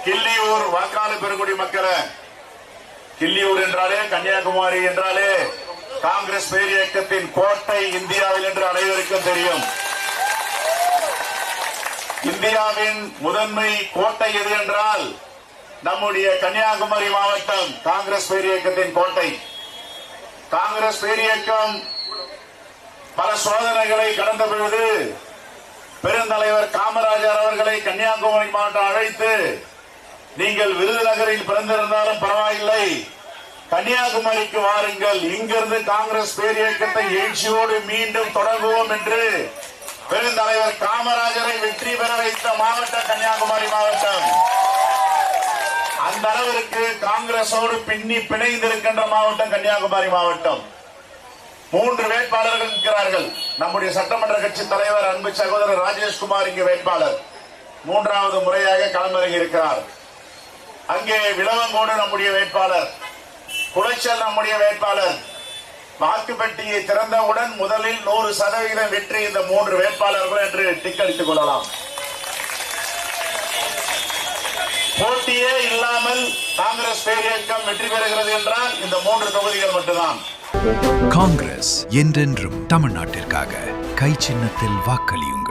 கிள்ளியூர் வாக்காளர் பெருங்குடி மக்களே, கிள்ளியூர் என்றாலே கன்னியாகுமரி என்றாலே காங்கிரஸ் பேரியக்கத்தின் கோட்டை இந்தியாவில் என்று அனைவருக்கும் தெரியும். இந்தியாவின் முதன்மை கோட்டை எது என்றால் நம்முடைய கன்னியாகுமரி மாவட்டம் காங்கிரஸ் பேரியக்கத்தின் கோட்டை. காங்கிரஸ் பேரியக்கம் பல சோதனைகளை கடந்த பொழுது பெருந்தலைவர் காமராஜர் அவர்களை கன்னியாகுமரி மாவட்டம் அழைத்து, நீங்கள் விருதுநகரில் பிறந்திருந்தாலும் பரவாயில்லை, கன்னியாகுமரிக்கு வாருங்கள், இங்கிருந்து காங்கிரஸ் பேரியக்கத்தை எழுச்சியோடு மீண்டும் தொடங்குவோம் என்று பெருந்தலைவர் காமராஜரை வெற்றி பெற வைத்த மாவட்டம் கன்னியாகுமரி மாவட்டம். அந்த அளவிற்கு காங்கிரசோடு பின்னி பிணைந்திருக்கின்ற மாவட்டம் கன்னியாகுமரி மாவட்டம். 3 வேட்பாளர்கள் இருக்கிறார்கள். நம்முடைய சட்டமன்ற கட்சி தலைவர் அன்பு சகோதரர் ராஜேஷ்குமார் இங்கு வேட்பாளர், 3வது முறையாக களமிறங்கி இருக்கிறார். அங்கே விளவங்கோடு நம்முடைய வேட்பாளர், குளச்சல் நம்முடைய வேட்பாளர். வாக்குப்பெட்டியை திறந்தவுடன் முதலில் 100% வெற்றி இந்த 3 வேட்பாளர்கள் என்று டிக்கெடித்துக் கொள்ளலாம். போட்டியே இல்லாமல் காங்கிரஸ் பேரியக்கம் வெற்றி பெறுகிறது என்றால் இந்த 3 தொகுதிகள் மட்டும்தான். காங்கிரஸ் என்றென்றும் தமிழ்நாட்டிற்காக கை சின்னத்தில் வாக்களியும்.